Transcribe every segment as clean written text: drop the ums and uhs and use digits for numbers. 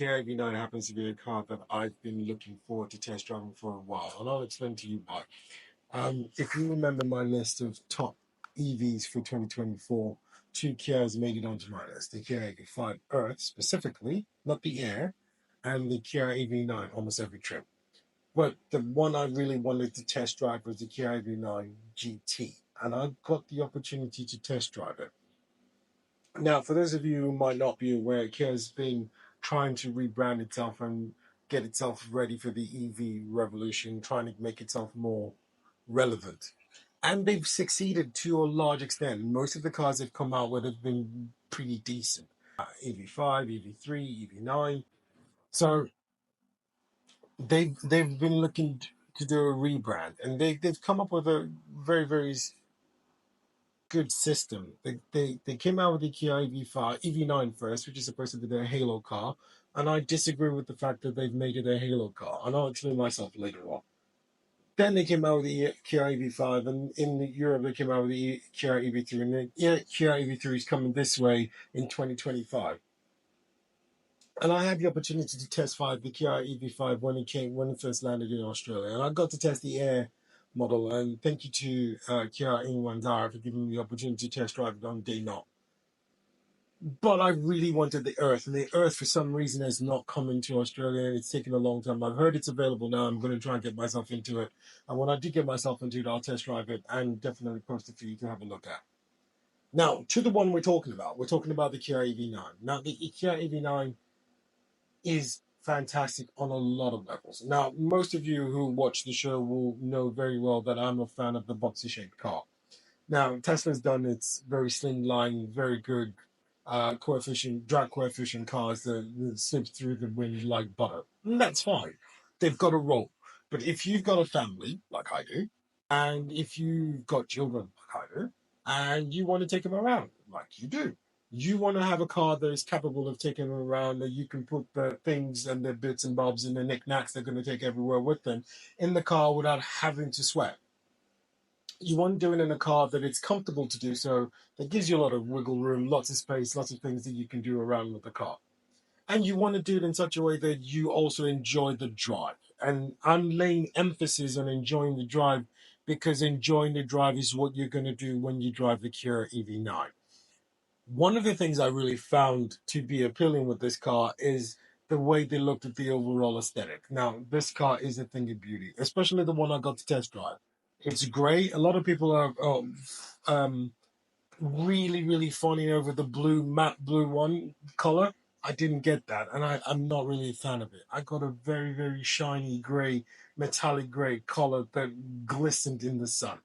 Kia EV9 happens to be a car that I've been looking forward to test driving for a while, and I'll explain to you why. If you remember my list of top EVs for 2024, two Kias made it onto my list. The Kia EV5 Earth specifically, not the Air, and the Kia EV9 almost every trip. But the one I really wanted to test drive was the Kia EV9 GT, and I got the opportunity to test drive it. Now, for those of you who might not be aware, Kia has been trying to rebrand itself and get itself ready for the EV revolution, trying to make itself more relevant. And they've succeeded to a large extent. Most of the cars they've come out with have been pretty decent. EV5, EV3, EV9. So they've been looking to do a rebrand, and they've come up with a very good system. They came out with the Kia EV9 first, which is supposed to be their halo car, and I disagree with the fact that they've made it a halo car, and I'll explain myself later on. Then they came out with the Kia EV5, and in Europe they came out with the Kia EV3, and the Kia EV3 is coming this way in 2025. And I had the opportunity to test drive the Kia EV5 when it first landed in Australia, and I got to test the Air model. And thank you to Kia EV9 for giving me the opportunity to test drive it on day not. But I really wanted the Earth, and the Earth for some reason has not come into Australia. It's taken a long time. I've heard it's available now. I'm going to try and get myself into it. And when I do get myself into it, I'll test drive it and definitely post it for you to have a look at. Now, to the one we're talking about the Kia EV9. Now, the Kia EV9 is fantastic on a lot of levels. Now, most of you who watch the show will know very well that I'm a fan of the boxy-shaped car. Now, Tesla's done its very slimline, very good drag coefficient cars that slip through the wind like butter. And that's fine. They've got a role. But if you've got a family, like I do, and if you've got children, like I do, and you want to take them around, like you do, you want to have a car that is capable of taking them around, that you can put the things and the bits and bobs and the knickknacks they're going to take everywhere with them in the car without having to sweat. You want to do it in a car that it's comfortable to do so, that gives you a lot of wiggle room, lots of space, lots of things that you can do around with the car. And you want to do it in such a way that you also enjoy the drive. And I'm laying emphasis on enjoying the drive because enjoying the drive is what you're going to do when you drive the Kia EV9. One of the things I really found to be appealing with this car is the way they looked at the overall aesthetic. Now, this car is a thing of beauty, especially the one I got to test drive. It's great. A lot of people are really fawning over the matte blue one color. I didn't get that, and I'm not really a fan of it. I got a very shiny gray, metallic gray color that glistened in the sun.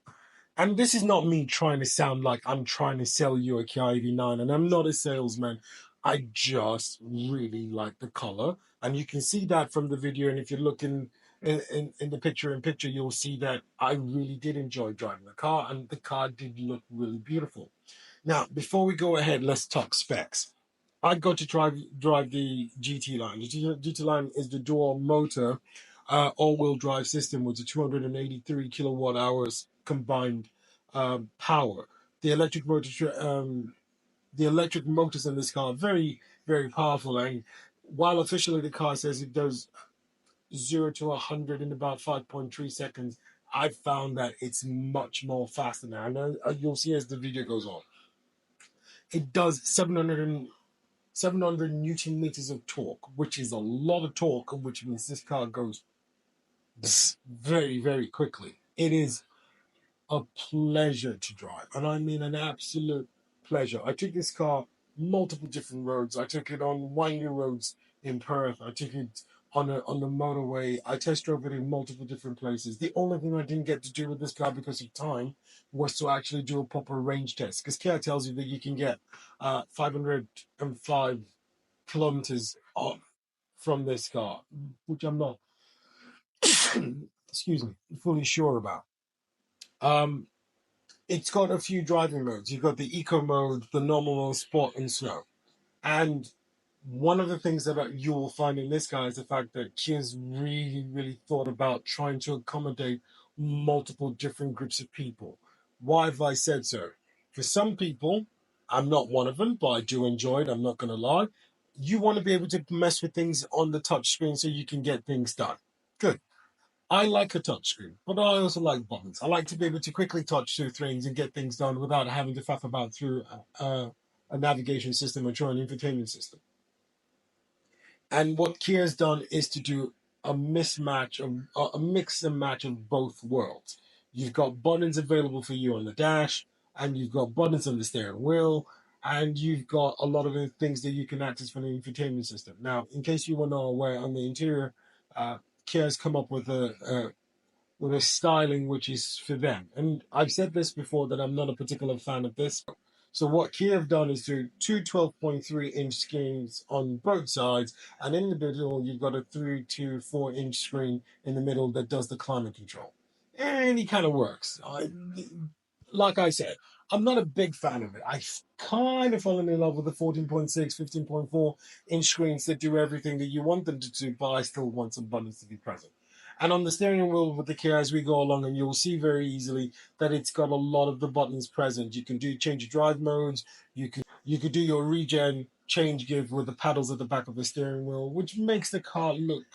And this is not me trying to sound like I'm trying to sell you a Kia EV9, and I'm not a salesman. I just really like the color, and you can see that from the video. And if you're looking in the picture, you'll see that I really did enjoy driving the car, and the car did look really beautiful. Now, before we go ahead, let's talk specs. I got to drive the GT line. The GT line is the dual motor all-wheel drive system with the 283 kilowatt hours combined power. The electric motors in this car are very powerful. And while officially the car says it does 0 to 100 in about 5.3 seconds, I found that it's much more faster now. And you'll see as the video goes on. It does 700 Newton meters of torque, which is a lot of torque, which means this car goes very quickly. It is a pleasure to drive, and I mean an absolute pleasure. I took this car multiple different roads. I took it on windy roads in Perth. I took it on the motorway. I test drove it in multiple different places. The only thing I didn't get to do with this car because of time was to actually do a proper range test, because Kia tells you that you can get 505 kilometers from this car, which I'm not excuse me, fully sure about. It's got a few driving modes. You've got the eco mode, the normal mode, sport, and snow. And one of the things that you will find in this car is the fact that Kia's really thought about trying to accommodate multiple different groups of people. Why have I said so? For some people, I'm not one of them, but I do enjoy it, I'm not going to lie. You want to be able to mess with things on the touch screen so you can get things done. Good. I like a touch screen, but I also like buttons. I like to be able to quickly touch through things and get things done without having to faff about through a navigation system or through an infotainment system. And what Kia's done is to do a mismatch of a mix and match of both worlds. You've got buttons available for you on the dash, and you've got buttons on the steering wheel, and you've got a lot of the things that you can access from the infotainment system. Now, in case you were not aware, on the interior, Kia has come up with a styling which is for them. And I've said this before that I'm not a particular fan of this. So what Kia have done is do two 12.3-inch screens on both sides, and in the middle you've got a 3 to 4-inch screen in the middle that does the climate control. And it kind of works. Like I said, I'm not a big fan of it. I kind of fallen in love with the 14.6, 15.4-inch screens that do everything that you want them to do, but I still want some buttons to be present. And on the steering wheel with the Kia as we go along, and you'll see very easily that it's got a lot of the buttons present. You can do change your drive modes. You could do your regen change give with the paddles at the back of the steering wheel, which makes the car look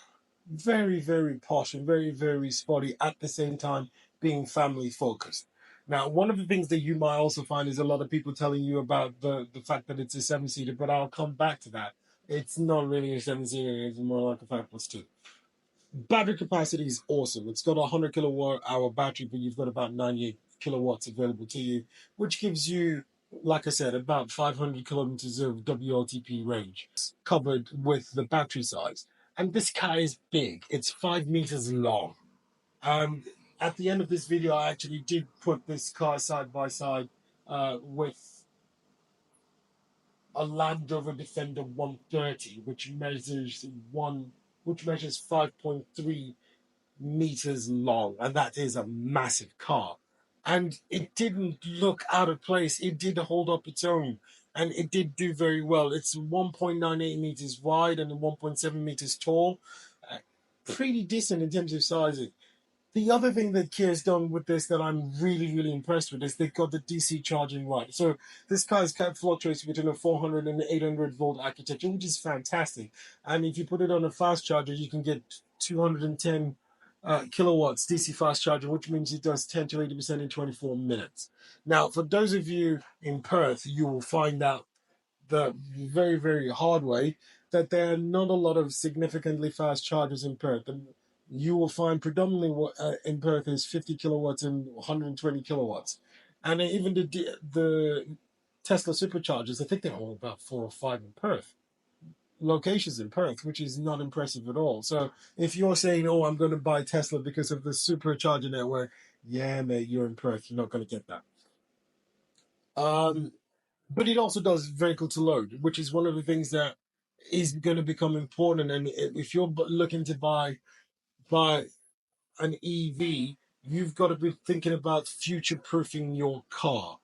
very, very posh and very, very spotty at the same time being family focused. Now, one of the things that you might also find is a lot of people telling you about the fact that it's a seven-seater, but I'll come back to that. It's not really a seven-seater, it's more like a 5+2. Battery capacity is awesome. It's got a 100 kilowatt hour battery, but you've got about 98 kilowatts available to you, which gives you, like I said, about 500 kilometers of WLTP range covered with the battery size. And this car is big. It's 5 meters long. Um, at the end of this video, I actually did put this car side by side with a Land Rover Defender 130, which measures 5.3 meters long, and that is a massive car. And it didn't look out of place. It did hold up its own, and it did do very well. It's 1.98 meters wide and 1.7 meters tall. Uh, Pretty decent in terms of sizing. The other thing that Kia's done with this that I'm really, really impressed with is they've got the DC charging right. So this car's kept fluctuates between a 400 and 800 volt architecture, which is fantastic. And if you put it on a fast charger, you can get 210 kilowatts DC fast charger, which means it does 10 to 80% in 24 minutes. Now, for those of you in Perth, you will find out the very, very hard way that there are not a lot of significantly fast chargers in Perth. And you will find predominantly what in Perth is 50 kilowatts and 120 kilowatts. And even the Tesla superchargers, I think they're all about 4 or 5 in Perth, locations in Perth, which is not impressive at all. So if you're saying, oh, I'm going to buy Tesla because of the supercharger network, yeah, mate, you're in Perth. You're not going to get that. Um, but it also does vehicle to load, which is one of the things that is going to become important. And if you're looking to buy an EV, you've got to be thinking about future proofing your car.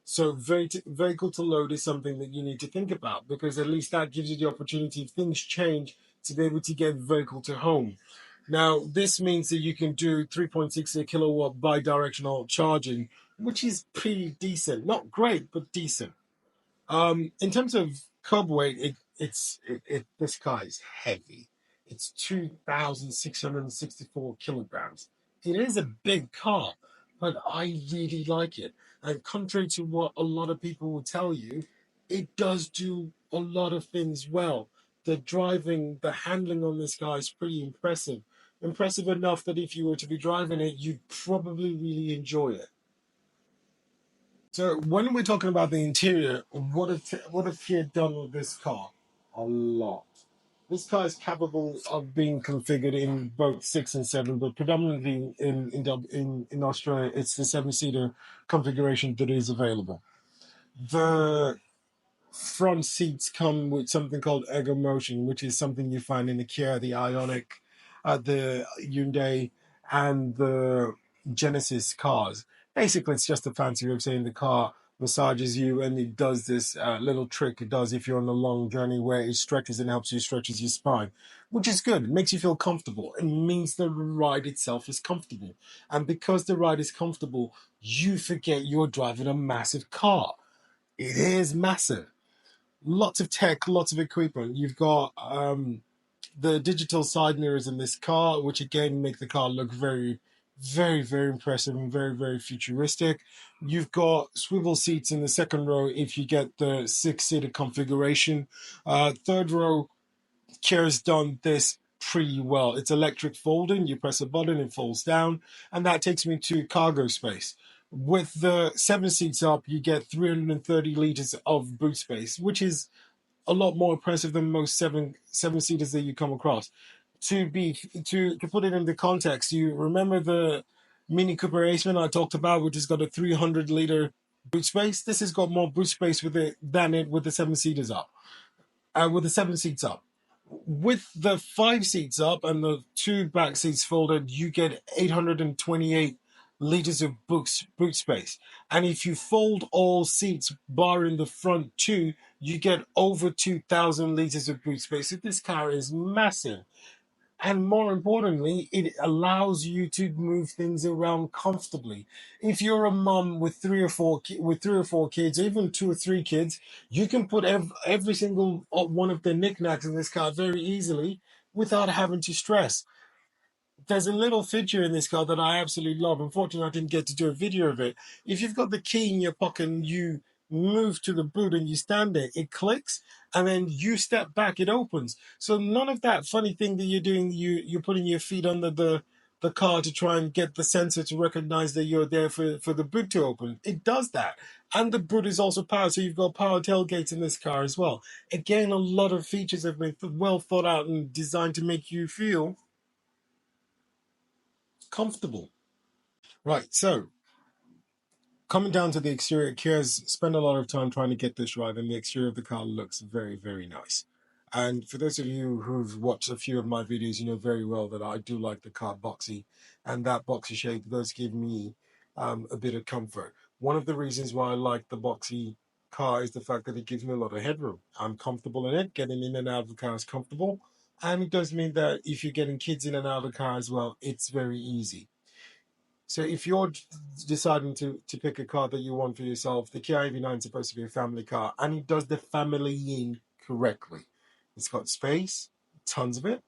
So vehicle to load is something that you need to think about, because at least that gives you the opportunity, if things change, to be able to get vehicle to home. Now, this means that you can do 3.6 kilowatt bi-directional charging, which is pretty decent. Not great, but decent. In terms of curb weight, this car is heavy. It's 2,664 kilograms. It is a big car, but I really like it. And contrary to what a lot of people will tell you, it does do a lot of things well. The driving, the handling on this car is pretty impressive. Impressive enough that if you were to be driving it, you'd probably really enjoy it. So when we're talking about the interior, what have Kia done with this car? A lot. This car is capable of being configured in both 6 and 7, but predominantly in Australia, it's the 7-seater configuration that is available. The front seats come with something called Ego Motion, which is something you find in the Kia, the Ioniq, the Hyundai, and the Genesis cars. Basically, it's just a fancy way of saying the car massages you, and it does this little trick it does if you're on a long journey where it stretches and helps you stretches your spine, which is good. It makes you feel comfortable. It means the ride itself is comfortable. And because the ride is comfortable, you forget you're driving a massive car. It is massive. Lots of tech, lots of equipment. You've got the digital side mirrors in this car, which again make the car look very, very, very impressive and very, very futuristic. You've got swivel seats in the second row if you get the six-seater configuration. Third row, Kia's done this pretty well. It's electric folding. You press a button, it folds down, and that takes me to cargo space. With the seven seats up, you get 330 liters of boot space, which is a lot more impressive than most seven seaters that you come across. To put it into context, you remember the Mini Cooper Aceman I talked about, which has got a 300-liter boot space. This has got more boot space with it than it with the seven seaters up. With the seven seats up. With the five seats up and the two back seats folded, you get 828 liters of boot space. And if you fold all seats, barring the front two, you get over 2,000 liters of boot space. So this car is massive. And more importantly, it allows you to move things around comfortably. If you're a mum with three or four kids, even two or three kids, you can put every single one of the knickknacks in this car very easily without having to stress. There's a little feature in this car that I absolutely love. Unfortunately, I didn't get to do a video of it. If you've got the key in your pocket and you move to the boot and you stand there, it clicks, and then you step back, it opens. So none of that funny thing that you're doing, you're putting your feet under the car to try and get the sensor to recognize that you're there for the boot to open. It does that. And the boot is also powered, so you've got power tailgates in this car as well. Again, a lot of features have been well thought out and designed to make you feel comfortable. Right, so coming down to the exterior, Kia's spent a lot of time trying to get this right, and the exterior of the car looks very, very nice. And for those of you who've watched a few of my videos, you know very well that I do like the car boxy, and that boxy shape does give me a bit of comfort. One of the reasons why I like the boxy car is the fact that it gives me a lot of headroom. I'm comfortable in it. Getting in and out of the car is comfortable, and it does mean that if you're getting kids in and out of the car as well, it's very easy. So if you're deciding to pick a car that you want for yourself, the Kia EV9 is supposed to be a family car, and it does the family in correctly. It's got space, tons of it.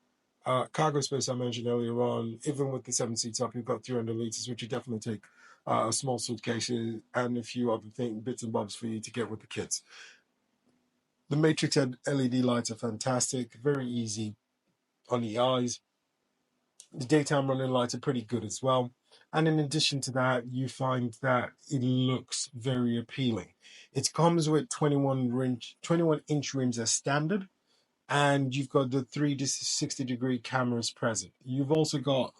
Cargo space I mentioned earlier on, even with the seven seats up, you've got 300 liters, which you definitely take a small suitcase and a few other bits and bobs for you to get with the kids. The matrix LED lights are fantastic, very easy on the eyes. The daytime running lights are pretty good as well. And in addition to that, you find that it looks very appealing. It comes with 21-inch rims as standard, and you've got the 360-degree cameras present. You've also got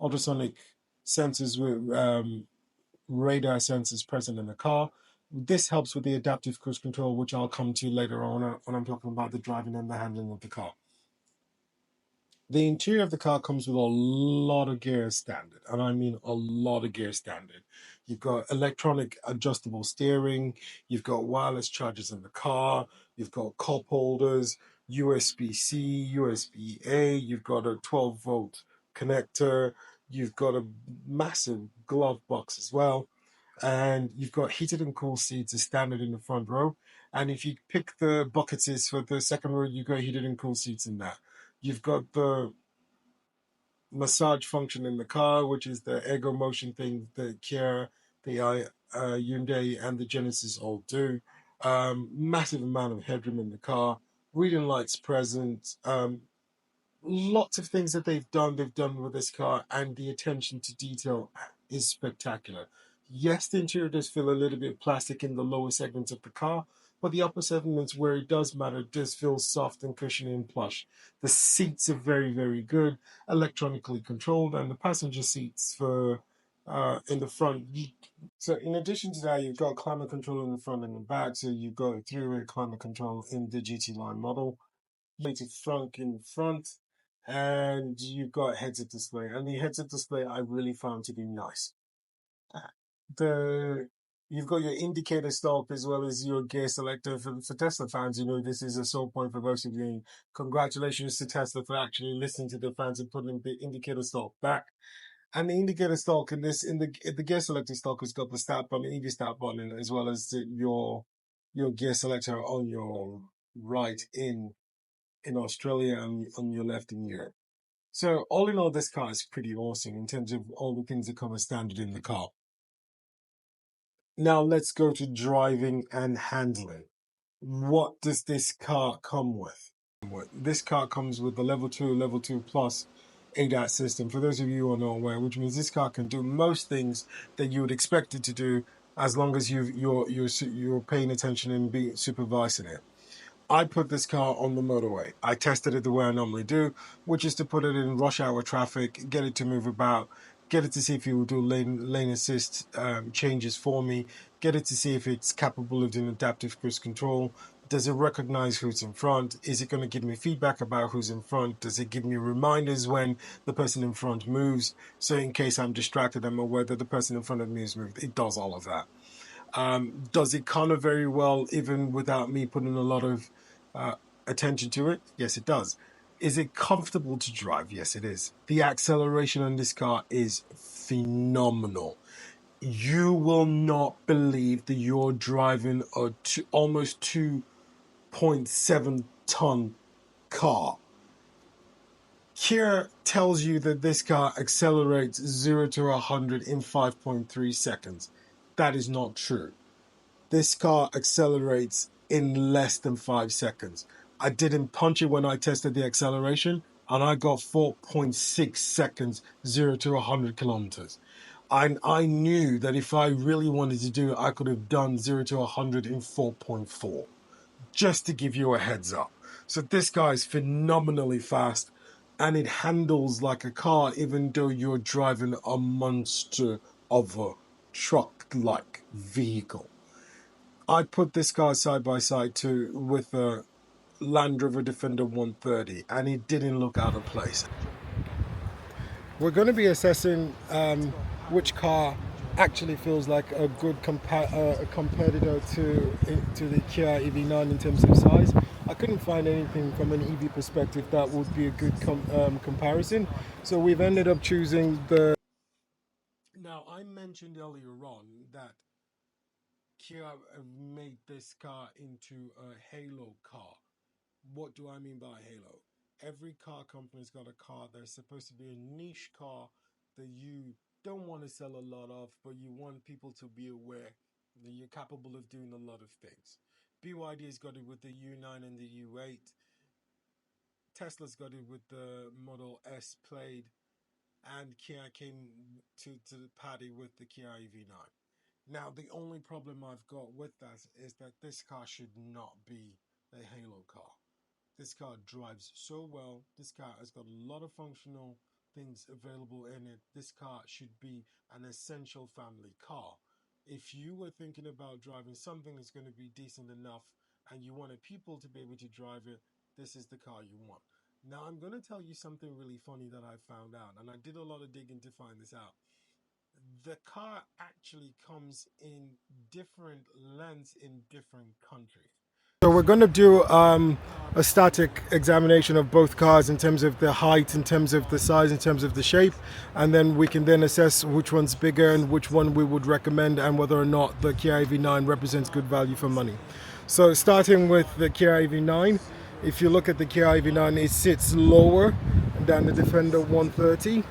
ultrasonic sensors with radar sensors present in the car. This helps with the adaptive cruise control, which I'll come to later on when I'm talking about the driving and the handling of the car. The interior of the car comes with a lot of gear standard, and I mean a lot of gear standard. You've got electronic adjustable steering, you've got wireless chargers in the car, you've got cup holders, USB-C, USB-A, you've got a 12-volt connector, you've got a massive glove box as well, and you've got heated and cooled seats as standard in the front row. And if you pick the bucket seats for the second row, you've got heated and cooled seats in that. You've got the massage function in the car, which is the ergo motion thing that Kia, the Hyundai, and the Genesis all do. Massive amount of headroom in the car. Reading lights present. Lots of things that they've done with this car, and the attention to detail is spectacular. Yes, the interior does feel a little bit plastic in the lower segments of the car, but the upper segments where it does matter does feel soft and cushiony and plush. The seats are very, very good, electronically controlled, and the passenger seats for in the front. So in addition to that, you've got climate control in the front and the back. So you've got a three-way climate control in the GT line model. It's front in front, and you've got heads-up display. And the heads-up display I really found to be nice. The You've got your indicator stalk as well as your gear selector. For Tesla fans, you know this is a sore point for most of you. Congratulations to Tesla for actually listening to the fans and putting the indicator stalk back. And the indicator stalk in the gear selector stalk has got the start button, EV start button, as well as your your gear selector on your right in Australia and on your left in Europe. So all in all, this car is pretty awesome in terms of all the things that come as standard in the car. Now let's go to driving and handling. What does this car come with? This car comes with the level 2 plus ADAS system. For those of you who are not aware, which means this car can do most things that you would expect it to do, as long as you're paying attention and being supervising it. I put this car on the motorway. I tested it the way I normally do, which is to put it in rush hour traffic, get it to move about, get it to see if it will do lane assist changes for me, get it to see if it's capable of doing adaptive cruise control. Does it recognize who's in front? Is it going to give me feedback about who's in front? Does it give me reminders when the person in front moves? So in case I'm distracted, I'm aware that the person in front of me has moved. It does all of that. Does it corner very well, even without me putting a lot of attention to it? Yes, it does. Is it comfortable to drive? Yes, it is. The acceleration on this car is phenomenal. You will not believe that you're driving a almost 2.7 ton car. Kia tells you that this car accelerates 0 to 100 in 5.3 seconds. That is not true. This car accelerates in less than 5 seconds. I didn't punch it when I tested the acceleration, and I got 4.6 seconds, 0 to 100 kilometers. I knew that if I really wanted to do it, I could have done 0 to 100 in 4.4, just to give you a heads up. So this car is phenomenally fast, and it handles like a car, even though you're driving a monster of a truck-like vehicle. I put this car side by side with a Land Rover Defender 130, and it didn't look out of place. We're going to be assessing which car actually feels like a good competitor to the Kia EV9 in terms of size. I couldn't find anything from an EV perspective that would be a good comparison, so we've ended up choosing the. Now, I mentioned earlier on that Kia have made this car into a halo car. What do I mean by halo? Every car company's got a car that's supposed to be a niche car that you don't want to sell a lot of, but you want people to be aware that you're capable of doing a lot of things. BYD's got it with the U9 and the U8. Tesla's got it with the Model S Plaid, and Kia came to the party with the Kia EV9. Now, the only problem I've got with that is that this car should not be a halo car. This car drives so well. This car has got a lot of functional things available in it. This car should be an essential family car. If you were thinking about driving something that's going to be decent enough and you wanted people to be able to drive it, this is the car you want. Now, I'm going to tell you something really funny that I found out, and I did a lot of digging to find this out. The car actually comes in different lengths in different countries. So we're going to do a static examination of both cars in terms of the height, in terms of the size, in terms of the shape, and then we can then assess which one's bigger and which one we would recommend, and whether or not the Kia EV9 represents good value for money. So starting with the Kia EV9, if you look at the Kia EV9, it sits lower than the Defender 130,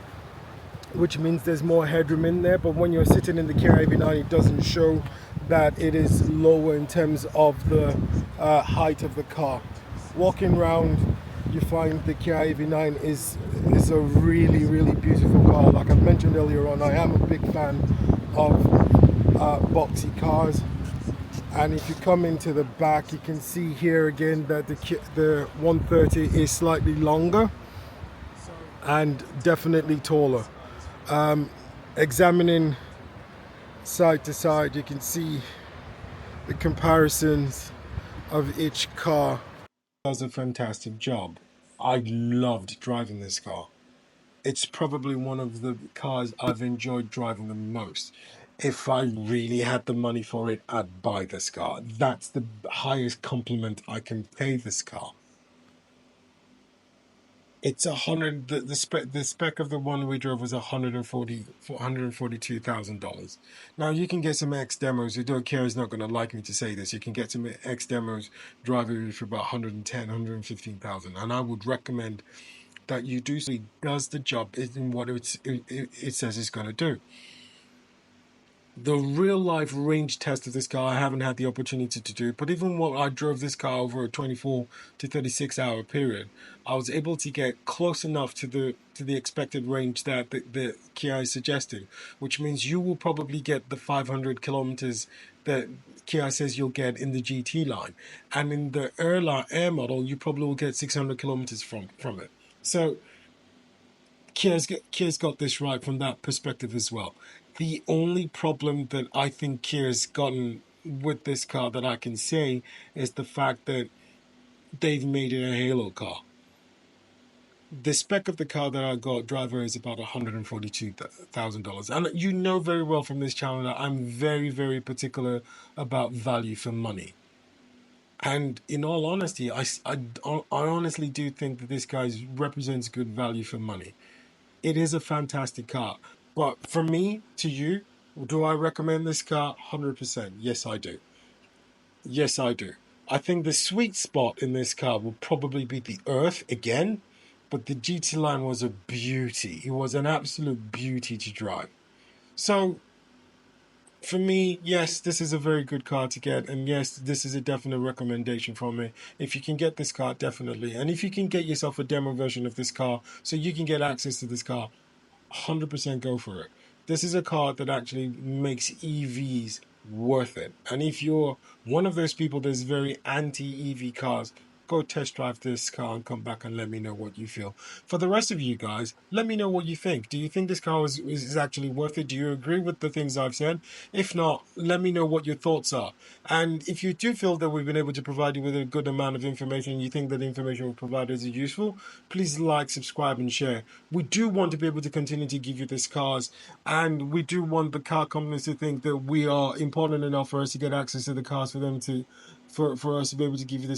which means there's more headroom in there, but when you're sitting in the Kia EV9, it doesn't show that it is lower in terms of the height of the car. Walking around, you find the Kia EV9 is a really, really beautiful car. Like I've mentioned earlier on, I am a big fan of boxy cars. And if you come into the back, you can see here again that the 130 is slightly longer and definitely taller. Examining side to side, you can see the comparisons of each car. Does a fantastic job. I loved driving this car. It's probably one of the cars I've enjoyed driving the most. If I really had the money for it, I'd buy this car. That's the highest compliment I can pay this car. It's 100. The spec of the one we drove was 142,000 dollars. Now you can get some X demos. Although Kia is not going to like me to say this, you can get some X demos driving for about 110, 115,000, and I would recommend that you do so. It does the job in what it says it's going to do. The real life range test of this car I haven't had the opportunity to do, but even when I drove this car over a 24 to 36 hour period, I was able to get close enough to the expected range that the Kia is suggesting, which means you will probably get the 500 kilometers that Kia says you'll get in the GT line, and in the Air model you probably will get 600 kilometers from it. So Kia's got this right from that perspective as well. The only problem that I think Kia's gotten with this car that I can say is the fact that they've made it a halo car. The spec of the car that I got, driver, is about $142,000. And you know very well from this channel that I'm very, very particular about value for money. And in all honesty, I honestly do think that this guy represents good value for money. It is a fantastic car. But from me to you, do I recommend this car? 100%. Yes, I do. Yes, I do. I think the sweet spot in this car will probably be the Earth again, but the GT line was a beauty. It was an absolute beauty to drive. So for me, yes, this is a very good car to get, and yes, this is a definite recommendation from me. If you can get this car, definitely. And if you can get yourself a demo version of this car so you can get access to this car, 100% go for it. This is a car that actually makes EVs worth it. And if you're one of those people that's very anti-EV cars, go test drive this car and come back and let me know what you feel. For the rest of you guys, let me know what you think. Do you think this car is actually worth it? Do you agree with the things I've said? If not, let me know what your thoughts are. And if you do feel that we've been able to provide you with a good amount of information and you think that the information we've provided is useful, please like, subscribe, and share. We do want to be able to continue to give you these cars, and we do want the car companies to think that we are important enough for us to get access to the cars for them to, for us to be able to give you this